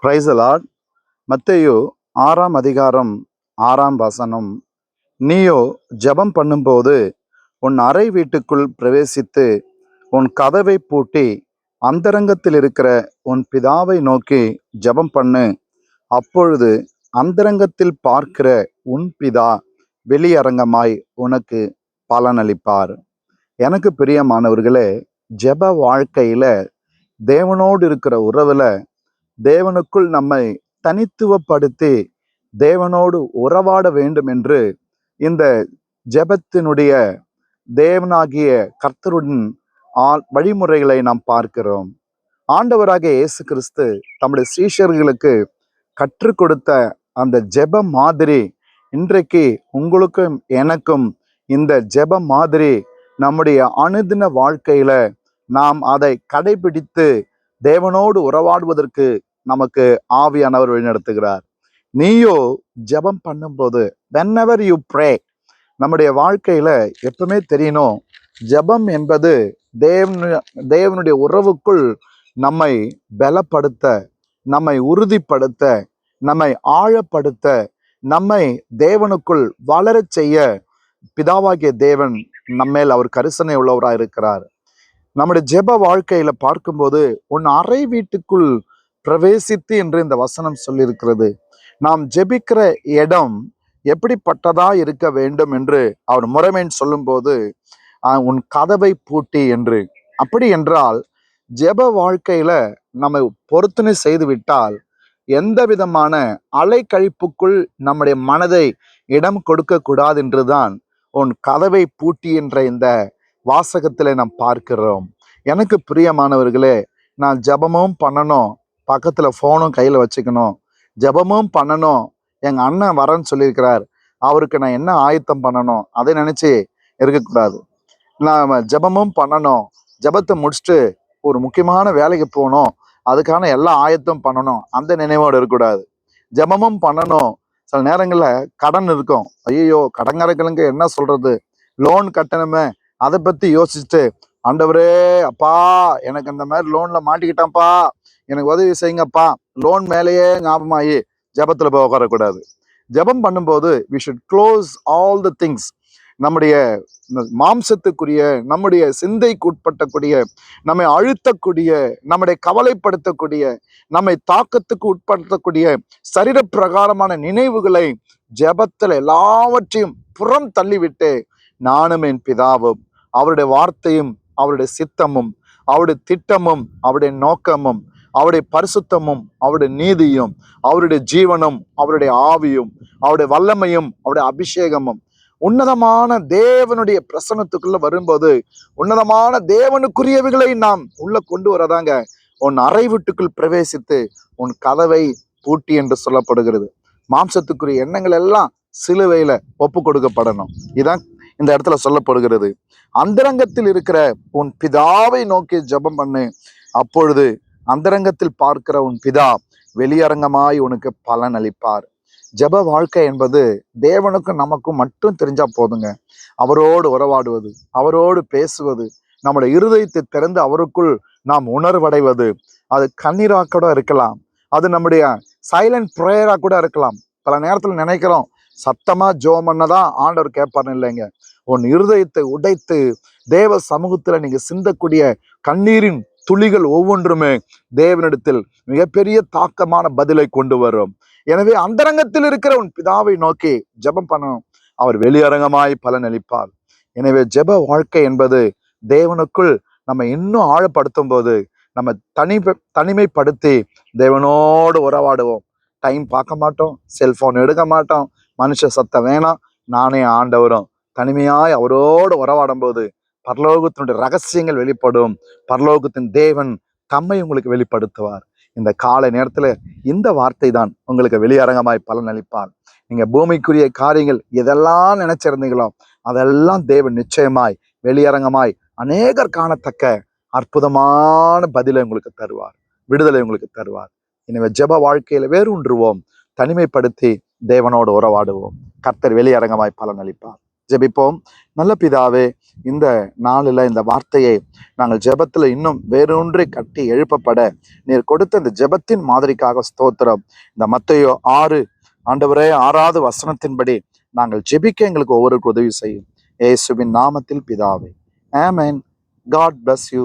Praise the Lord. மத்தேயு 6ஆம் அதிகாரம் 6ஆம் வசனம். நீயோ ஜெபம் பண்ணும்போது உன் அறை வீட்டுக்குள் பிரவேசித்து உன் கதவை பூட்டி அந்தரங்கத்தில் இருக்கிற உன் பிதாவை நோக்கி ஜெபம் பண்ணு. அப்பொழுது அந்தரங்கத்தில் பார்க்கிற உன் பிதா வெளியரங்கமாய் உனக்கு பலனளிப்பார். எனக்கு பிரியமானவர்களே, ஜெப வாழ்க்கையில தேவனோடு இருக்கிற உறவுல தேவனுக்குள் நம்மை தனித்துவப்படுத்தி தேவனோடு உறவாட வேண்டும் என்று இந்த ஜெபத்தினுடைய தேவனாகிய கர்த்தருடன் வழிமுறைகளை நாம் பார்க்கிறோம். ஆண்டவராகிய இயேசு கிறிஸ்து தம்முடைய சீஷர்களுக்கு கற்றுக் கொடுத்த அந்த ஜெப மாதிரி இன்றைக்கு உங்களுக்கும் எனக்கும் இந்த ஜெப மாதிரி நம்முடைய அனுதின வாழ்க்கையில நாம் அதை கடைபிடித்து தேவனோடு உறவாடுவதற்கு நமக்கு ஆவியானவர் வழிநடத்துகிறார். நீயோ ஜெபம் பண்ணும்போது, whenever you pray, நம்முடைய வாழ்க்கையில எப்பவுமே தெரியணும், ஜெபம் என்பது தேவனுடைய உறவுக்குள் நம்மை பலப்படுத்த, நம்மை உறுதிப்படுத்த, நம்மை ஆழப்படுத்த, நம்மை தேவனுக்குள் வளரச் செய்ய பிதாவாகிய தேவன் நம்மேல் அவர் கரிசனை உள்ளவராக இருக்கிறார். நம்முடைய ஜெப வாழ்க்கையில பார்க்கும்போது உன் அறை வீட்டுக்குள் பிரவேசித்து என்று இந்த வசனம் சொல்லியிருக்கிறது. நாம் ஜெபிக்கிற இடம் எப்படிப்பட்டதா இருக்க வேண்டும் என்று அவர் முறைமைன்னு சொல்லும்போது உன் கதவை பூட்டி என்று. அப்படி என்றால் ஜெப வாழ்க்கையில நம்ம பொருத்தனை செய்து விட்டால் எந்த விதமான அலைக்கழிப்புக்குள் நம்முடைய மனதை இடம் கொடுக்க கூடாது என்றுதான் உன் கதவை பூட்டி என்ற இந்த வாசகத்துல நாம் பார்க்கிறோம். எனக்கு பிரியமானவர்களே, நான் ஜெபமும் பண்ணணும், பக்கத்துல போனும் கையில வச்சுக்கணும், ஜெபமும் பண்ணணும், எங்க அண்ணன் வரேன்னு சொல்லியிருக்கிறார், அவருக்கு நான் என்ன ஆயத்தம் பண்ணணும் அதை நினைச்சு இருக்கக்கூடாது. நான் ஜெபமும் பண்ணணும், ஜெபத்தை முடிச்சுட்டு ஒரு முக்கியமான வேலைக்கு போகணும், அதுக்கான எல்லா ஆயத்தம் பண்ணணும், அந்த நினைவோடு இருக்கக்கூடாது. ஜெபமும் பண்ணணும், சில நேரங்கள்ல கடன் இருக்கும், ஐயோ கடன்காரங்களுக்கு என்ன சொல்றது, லோன் கட்டணுமே, அதை பத்தி யோசிச்சுட்டு ஆண்டவரே அப்பா எனக்கு இந்த மாதிரி லோன்ல மாட்டிக்கிட்டான்ப்பா, எனக்கு உதவி செய்யுங்கப்பா, லோன் மேலேயே ஞாபகமாயி ஜெபத்துல போய் உட்காரக்கூடாது. ஜெபம் பண்ணும்போது we should close all the things. நம்முடைய மாம்சத்துக்குரிய, நம்முடைய சிந்தைக்கு உட்பட்டக்கூடிய, நம்மை அழுத்தக்கூடிய, நம்முடைய கவலைப்படுத்தக்கூடிய, நம்மை தாக்கத்துக்கு உட்படுத்தக்கூடிய சரீர பிரகாரமான நினைவுகளை ஜெபத்துல எல்லாவற்றையும் புறம் தள்ளிவிட்டு நானும் என் பிதாவும் அவருடைய வார்த்தையும் அவருடைய சித்தமும் அவருடைய திட்டமும் அவருடைய நோக்கமும் அவருடைய பரிசுத்தமும் அவருடைய நீதியும் அவருடைய ஜீவனும் அவருடைய ஆவியும் அவருடைய வல்லமையும் அவருடைய அபிஷேகமும் உன்னதமான தேவனுடைய பிரசன்னத்துக்குள்ள வரும்போது உன்னதமான தேவனுக்குரியவைகளை நாம் உள்ள கொண்டு வரதாங்க உன் அறை வீட்டுக்குள் பிரவேசித்து உன் கதவை பூட்டி என்று சொல்லப்படுகிறது. மாம்சத்துக்குரிய எண்ணங்கள் எல்லாம் சிலுவையில ஒப்பு கொடுக்கப்படணும். இதான் இந்த இடத்துல சொல்லப்படுகிறது. அந்தரங்கத்தில் இருக்கிற உன் பிதாவை நோக்கி ஜெபம் பண்ணு, அப்பொழுது அந்தரங்கத்தில் பார்க்கிற உன் பிதா வெளியரங்கமாய் உனக்கு பலன் அளிப்பார். ஜெப வாழ்க்கை என்பது தேவனுக்கும் நமக்கும் மட்டும் தெரிஞ்சா போதுங்க. அவரோடு உறவாடுவது, அவரோடு பேசுவது, நம்முடைய இருதயத்தை திறந்து அவருக்குள் நாம் உணர்வடைவது, அது கண்ணீரா கூட இருக்கலாம், அது நம்முடைய சைலண்ட் ப்ரேயரா கூட இருக்கலாம். பல நேரத்துல நினைக்கிறோம் சத்தமா ஜெபம் பண்ணதான் ஆண்டவர் கேட்பார்னு. இல்லைங்க, உன் இருதயத்தை உடைத்து தேவ சமூகத்துல நீங்க சிந்தக்கூடிய கண்ணீரின் துளிகள் ஒவ்வொன்றுமே தேவனிடத்தில் மிகப்பெரிய தாக்கமான பதிலை கொண்டு வரும். எனவே அந்தரங்கத்தில் இருக்கிற உன் பிதாவை நோக்கி ஜெபம் பண்ணணும், அவர் வெளியரங்கமாய் பலன் அளிப்பார். எனவே ஜெப வாழ்க்கை என்பது தேவனுக்குள் நம்ம இன்னும் ஆழப்படுத்தும் போது நம்ம தனிமைப்படுத்தி தேவனோடு உறவாடுவோம். டைம் பார்க்க மாட்டோம், செல்போன் எடுக்க மாட்டோம், மனுஷ சத்தம் வேணாம், நானே ஆண்டவரும் தனிமையாய் அவரோடு உறவாடும் போது பரலோகத்தினுடைய ரகசியங்கள் வெளிப்படும். பரலோகத்தின் தேவன் தம்மை உங்களுக்கு வெளிப்படுத்துவார். இந்த காலை நேரத்துல இந்த வார்த்தை தான் உங்களுக்கு வெளியரங்கமாய் பலன் அளிப்பார். நீங்க பூமிக்குரிய காரியங்கள் எதெல்லாம் நினைச்சிருந்தீங்களோ அதெல்லாம் தேவன் நிச்சயமாய் வெளியரங்கமாய் அநேகர் காணத்தக்க அற்புதமான பதிலை உங்களுக்கு தருவார், விடுதலை உங்களுக்கு தருவார். எனவே ஜெப வாழ்க்கையில வேரூன்றுவோம், தனிமைப்படுத்தி தேவனோடு உறவாடுவோம். கர்த்தர் வெளியரங்கமாய் பலன் அளிப்பார். ஜெபிப்போம். நல்ல பிதாவே, இந்த நாளில் இந்த வார்த்தையை நாங்கள் ஜெபத்தில் இன்னும் வேறொன்றி கட்டி எழுப்பப்பட நீர் கொடுத்த இந்த ஜெபத்தின் மாதிரிக்காக ஸ்தோத்திரம். இந்த மத்தேயு 6 ஆண்டவரே 6வது வசனத்தின்படி நாங்கள் ஜெபிக்க எங்களுக்கு ஒவ்வொருவருக்கு உதவி செய்யும். இயேசுவின் நாமத்தில் பிதாவே, ஆமென். God bless you.